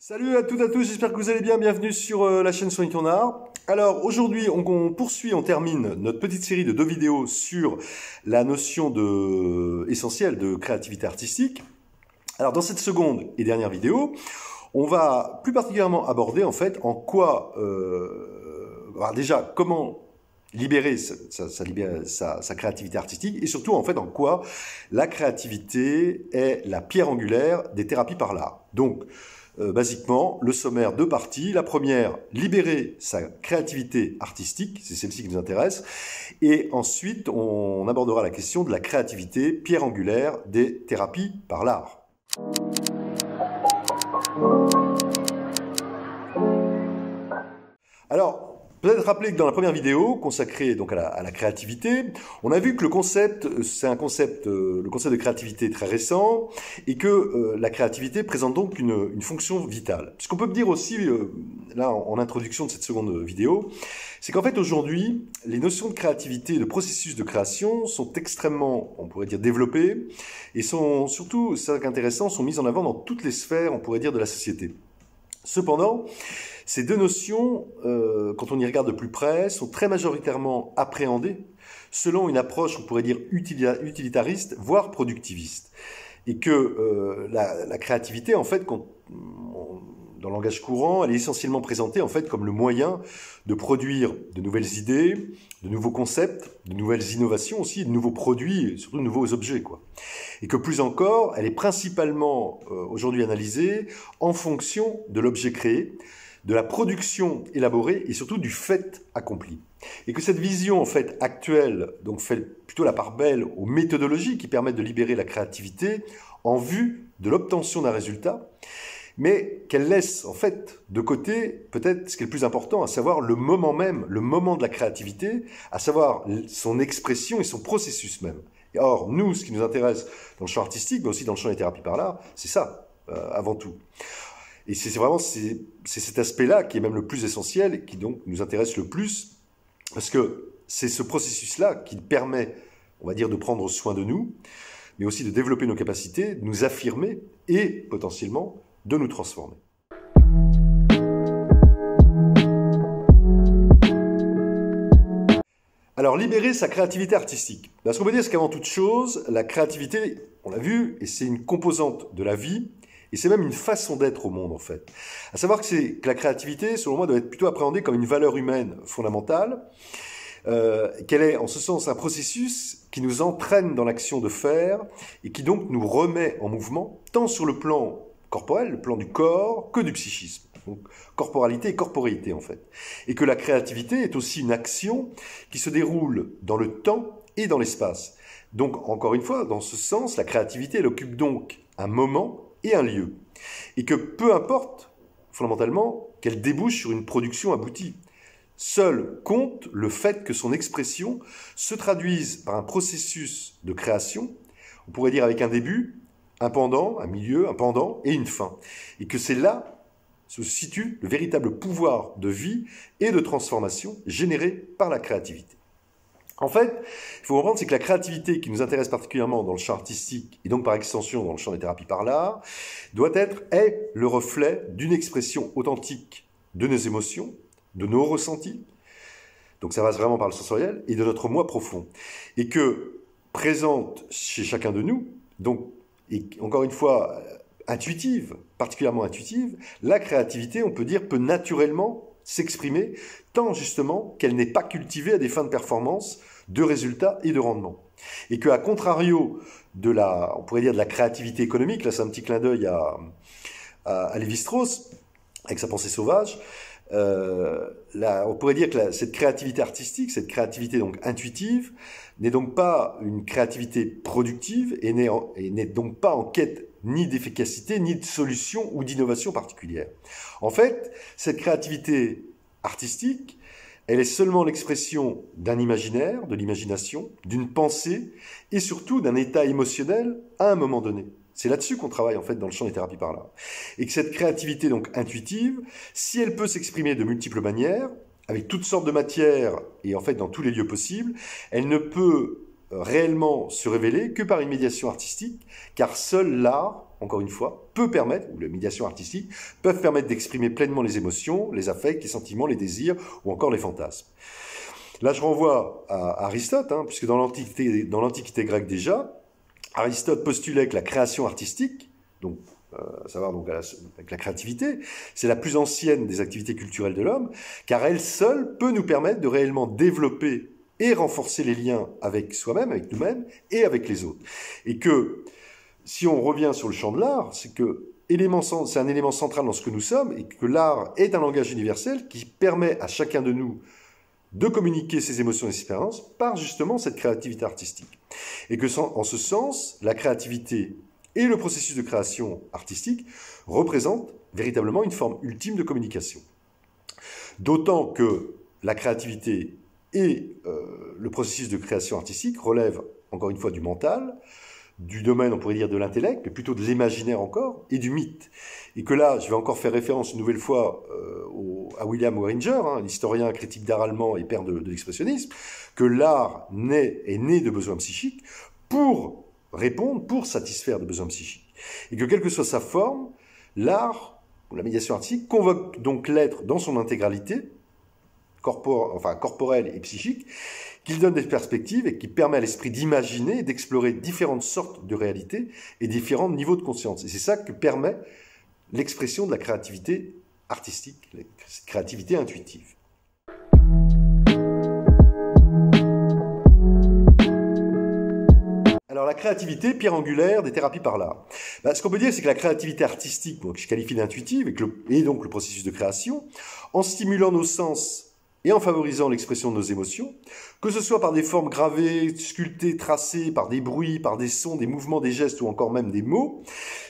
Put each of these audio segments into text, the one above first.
Salut à toutes et à tous, j'espère que vous allez bien, bienvenue sur la chaîne Soigne ton art. Alors aujourd'hui on poursuit, on termine notre petite série de 2 vidéos sur la notion essentielle de créativité artistique. Alors dans cette seconde et dernière vidéo, on va plus particulièrement aborder en fait en quoi, déjà comment libérer sa créativité artistique et surtout en fait en quoi la créativité est la pierre angulaire des thérapies par l'art. Donc basiquement, le sommaire 2 parties. La première, libérer sa créativité artistique, c'est celle-ci qui nous intéresse. Et ensuite, on abordera la question de la créativité, pierre angulaire des thérapies par l'art. Alors, peut-être rappeler que dans la première vidéo consacrée donc à la créativité, on a vu que le concept de créativité très récent et que la créativité présente donc une fonction vitale. Ce qu'on peut dire aussi, là en introduction de cette seconde vidéo, c'est qu'en fait aujourd'hui, les notions de créativité et de processus de création sont extrêmement, on pourrait dire, développées et sont surtout, c'est intéressant, sont mises en avant dans toutes les sphères, on pourrait dire, de la société. Cependant, ces deux notions, quand on y regarde de plus près, sont très majoritairement appréhendées selon une approche, on pourrait dire, utilitariste, voire productiviste. Et que la créativité, en fait, dans le langage courant, elle est essentiellement présentée en fait comme le moyen de produire de nouvelles idées, de nouveaux concepts, de nouvelles innovations aussi, de nouveaux produits, et surtout de nouveaux objets, quoi. Et que plus encore, elle est principalement aujourd'hui analysée en fonction de l'objet créé, de la production élaborée et surtout du fait accompli. Et que cette vision en fait actuelle donc fait plutôt la part belle aux méthodologies qui permettent de libérer la créativité en vue de l'obtention d'un résultat, mais qu'elle laisse en fait de côté peut-être ce qui est le plus important, à savoir le moment même, le moment de la créativité, à savoir son expression et son processus même. Et or, nous, ce qui nous intéresse dans le champ artistique, mais aussi dans le champ des thérapies par l'art, c'est ça, avant tout. Et c'est vraiment cet aspect-là qui est même le plus essentiel et qui donc nous intéresse le plus, parce que c'est ce processus-là qui permet, on va dire, de prendre soin de nous, mais aussi de développer nos capacités, de nous affirmer et potentiellement de nous transformer. Alors, libérer sa créativité artistique. Ben, ce qu'on peut dire, c'est qu'avant toute chose, la créativité, on l'a vu, et c'est une composante de la vie, et c'est même une façon d'être au monde, en fait. À savoir que la créativité, selon moi, doit être plutôt appréhendée comme une valeur humaine fondamentale, qu'elle est, en ce sens, un processus qui nous entraîne dans l'action de faire, et qui donc nous remet en mouvement, tant sur le plan corporel, le plan du corps, que du psychisme. Donc, corporalité et corporéité, en fait. Et que la créativité est aussi une action qui se déroule dans le temps et dans l'espace. Donc, encore une fois, dans ce sens, la créativité, elle occupe donc un moment et un lieu. Et que peu importe, fondamentalement, qu'elle débouche sur une production aboutie. Seul compte le fait que son expression se traduise par un processus de création, on pourrait dire avec un début, un pendant, un milieu, un pendant et une fin. Et que c'est là se situe le véritable pouvoir de vie et de transformation généré par la créativité. En fait, il faut comprendre, c'est que la créativité qui nous intéresse particulièrement dans le champ artistique et donc par extension dans le champ des thérapies par l'art, est le reflet d'une expression authentique de nos émotions, de nos ressentis, donc ça passe vraiment par le sensoriel, et de notre moi profond. Et que présente chez chacun de nous, donc, et encore une fois, intuitive, particulièrement intuitive, la créativité, on peut dire, peut naturellement s'exprimer, tant justement qu'elle n'est pas cultivée à des fins de performance, de résultats et de rendement. Et qu'à contrario de on pourrait dire de la créativité économique, là c'est un petit clin d'œil à Lévi-Strauss, avec sa pensée sauvage, on pourrait dire que cette créativité artistique, cette créativité donc intuitive, n'est donc pas une créativité productive et n'est donc pas en quête ni d'efficacité, ni de solution ou d'innovation particulière. En fait, cette créativité artistique, elle est seulement l'expression d'un imaginaire, de l'imagination, d'une pensée et surtout d'un état émotionnel à un moment donné. C'est là-dessus qu'on travaille en fait dans le champ des thérapies par l'art. Et que cette créativité donc intuitive, si elle peut s'exprimer de multiples manières, avec toutes sortes de matières et en fait dans tous les lieux possibles, elle ne peut réellement se révéler que par une médiation artistique, car seul l'art encore une fois, peut permettre, ou la médiation artistique, peuvent permettre d'exprimer pleinement les émotions, les affects, les sentiments, les désirs, ou encore les fantasmes. Là, je renvoie à Aristote, puisque dans l'Antiquité grecque déjà, Aristote postulait que la création artistique, donc à savoir donc avec la créativité, c'est la plus ancienne des activités culturelles de l'homme, car elle seule peut nous permettre de réellement développer et renforcer les liens avec soi-même, avec nous-mêmes et avec les autres. Et que, si on revient sur le champ de l'art, c'est un élément central dans ce que nous sommes, et que l'art est un langage universel qui permet à chacun de nous de communiquer ses émotions et ses expériences par justement cette créativité artistique. Et que en ce sens, la créativité et le processus de création artistique représentent véritablement une forme ultime de communication. D'autant que la créativité et le processus de création artistique relèvent, encore une fois, du mental, du domaine, on pourrait dire, de l'intellect, mais plutôt de l'imaginaire encore, et du mythe. Et que là, je vais encore faire référence une nouvelle fois à William Weringer, l'historien critique d'art allemand et père de l'expressionnisme, que l'art est né de besoins psychiques pour répondre, pour satisfaire des besoins psychiques. Et que quelle que soit sa forme, l'art, ou la médiation artistique, convoque donc l'être dans son intégralité, corporelle et psychique, qu'il donne des perspectives et qui permet à l'esprit d'imaginer et d'explorer différentes sortes de réalités et différents niveaux de conscience. Et c'est ça que permet l'expression de la créativité artistique, cette créativité intuitive. Alors la créativité, pierre angulaire des thérapies par l'art. Ce qu'on peut dire, c'est que la créativité artistique, que je qualifie d'intuitive, et donc le processus de création, en stimulant nos sens et en favorisant l'expression de nos émotions, que ce soit par des formes gravées, sculptées, tracées, par des bruits, par des sons, des mouvements, des gestes ou encore même des mots,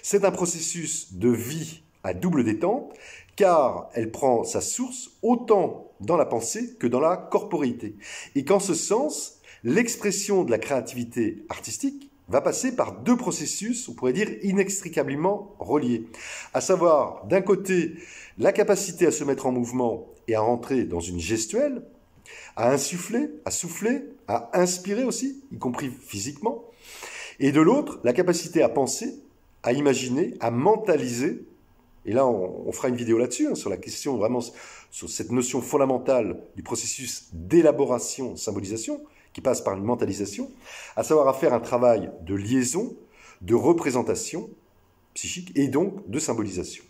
c'est un processus de vie à double détente, car elle prend sa source autant dans la pensée que dans la corporéité. Et qu'en ce sens, l'expression de la créativité artistique va passer par deux processus, on pourrait dire inextricablement reliés. À savoir, d'un côté, la capacité à se mettre en mouvement et à rentrer dans une gestuelle, à insuffler, à souffler, à inspirer aussi, y compris physiquement. Et de l'autre, la capacité à penser, à imaginer, à mentaliser. Et là, on fera une vidéo là-dessus, sur la question vraiment, sur cette notion fondamentale du processus d'élaboration, symbolisation, qui passe par une mentalisation, à savoir à faire un travail de liaison, de représentation psychique et donc de symbolisation.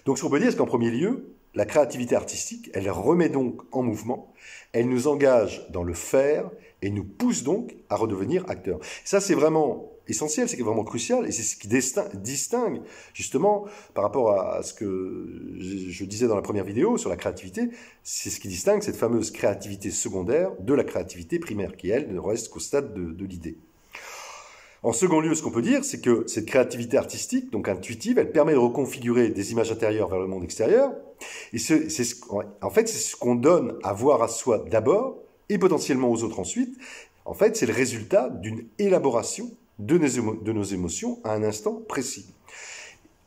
Donc ce qu'on peut dire, c'est qu'en premier lieu, la créativité artistique, elle remet donc en mouvement, elle nous engage dans le faire et nous pousse donc à redevenir acteurs. Ça, c'est vraiment essentiel, c'est vraiment crucial et c'est ce qui distingue justement par rapport à ce que je disais dans la première vidéo sur la créativité, c'est ce qui distingue cette fameuse créativité secondaire de la créativité primaire qui, elle, ne reste qu'au stade de l'idée. En second lieu, ce qu'on peut dire, c'est que cette créativité artistique, donc intuitive, elle permet de reconfigurer des images intérieures vers le monde extérieur. Et en fait, c'est ce qu'on donne à voir à soi d'abord et potentiellement aux autres ensuite. En fait, c'est le résultat d'une élaboration de nos émotions à un instant précis.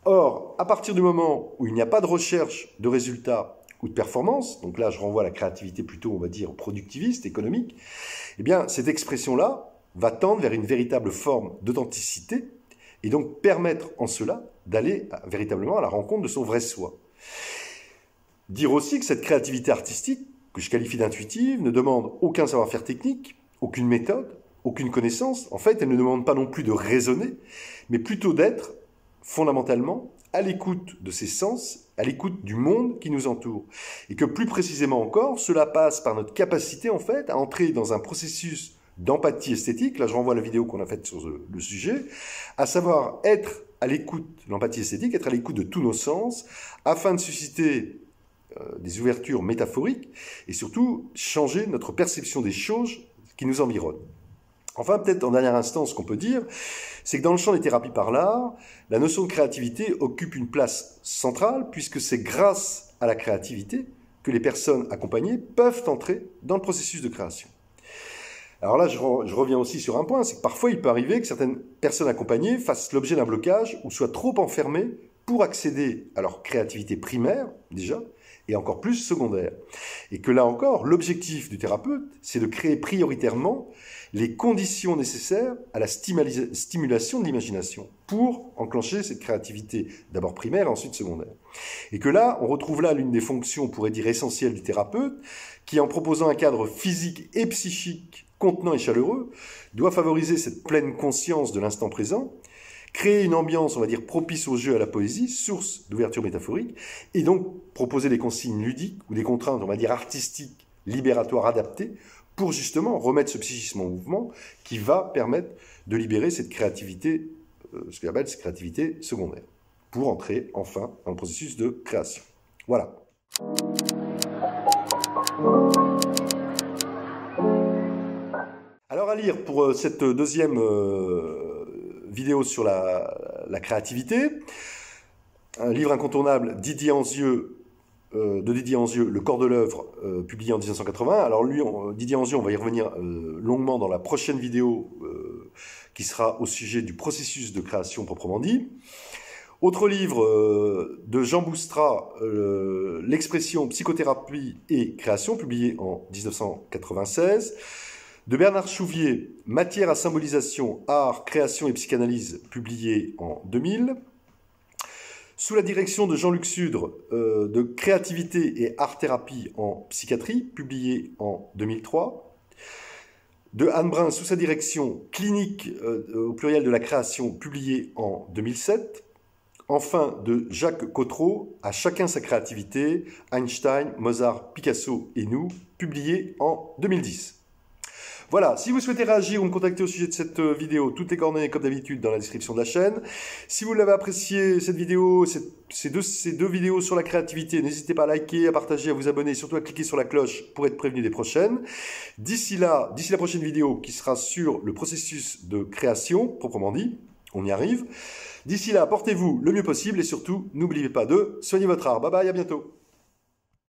Or, à partir du moment où il n'y a pas de recherche de résultats ou de performance, donc là, je renvoie à la créativité plutôt, on va dire, productiviste, économique, eh bien, cette expression-là va tendre vers une véritable forme d'authenticité et donc permettre en cela d'aller véritablement à la rencontre de son vrai soi. Dire aussi que cette créativité artistique, que je qualifie d'intuitive, ne demande aucun savoir-faire technique, aucune méthode, aucune connaissance. En fait, elle ne demande pas non plus de raisonner, mais plutôt d'être fondamentalement à l'écoute de ses sens, à l'écoute du monde qui nous entoure. Et que plus précisément encore, cela passe par notre capacité en fait à entrer dans un processus d'empathie esthétique, là je renvoie à la vidéo qu'on a faite sur le sujet, à savoir être à l'écoute, l'empathie esthétique, être à l'écoute de tous nos sens, afin de susciter des ouvertures métaphoriques, et surtout changer notre perception des choses qui nous environnent. Enfin, peut-être en dernière instance, ce qu'on peut dire, c'est que dans le champ des thérapies par l'art, la notion de créativité occupe une place centrale, puisque c'est grâce à la créativité que les personnes accompagnées peuvent entrer dans le processus de création. Alors là, je reviens aussi sur un point, c'est que parfois il peut arriver que certaines personnes accompagnées fassent l'objet d'un blocage ou soient trop enfermées pour accéder à leur créativité primaire, déjà, et encore plus secondaire. Et que là encore, l'objectif du thérapeute, c'est de créer prioritairement les conditions nécessaires à la stimulation de l'imagination pour enclencher cette créativité d'abord primaire et ensuite secondaire. Et que là, on retrouve là l'une des fonctions, on pourrait dire essentielles du thérapeute, qui en proposant un cadre physique et psychique contenant et chaleureux, doit favoriser cette pleine conscience de l'instant présent, créer une ambiance, on va dire, propice au jeu, à la poésie, source d'ouverture métaphorique, et donc proposer des consignes ludiques ou des contraintes, on va dire, artistiques, libératoires, adaptées, pour justement remettre ce psychisme en mouvement qui va permettre de libérer cette créativité, ce qu'on appelle cette créativité secondaire, pour entrer enfin dans le processus de création. Voilà. Alors à lire pour cette deuxième vidéo sur la créativité, un livre incontournable de Didier Anzieux, Le corps de l'œuvre, publié en 1980. Alors lui, Didier Anzieux, on va y revenir longuement dans la prochaine vidéo qui sera au sujet du processus de création proprement dit. Autre livre de Jean Boustra, L'expression, psychothérapie et création, publié en 1996. De Bernard Chouvier, Matière à symbolisation, art, création et psychanalyse, publié en 2000. Sous la direction de Jean-Luc Sudre, de Créativité et art-thérapie en psychiatrie, publié en 2003. De Anne Brun, sous sa direction, Clinique au pluriel de la création, publié en 2007. Enfin, de Jacques Cotreau, À chacun sa créativité, Einstein, Mozart, Picasso et nous, publié en 2010. Voilà, si vous souhaitez réagir ou me contacter au sujet de cette vidéo, toutes les coordonnées comme d'habitude dans la description de la chaîne. Si vous l'avez apprécié, cette vidéo, ces deux vidéos sur la créativité, n'hésitez pas à liker, à partager, à vous abonner et surtout à cliquer sur la cloche pour être prévenu des prochaines. D'ici la prochaine vidéo qui sera sur le processus de création, proprement dit, on y arrive. D'ici là, portez-vous le mieux possible et surtout, n'oubliez pas de soigner votre art. Bye bye, à bientôt.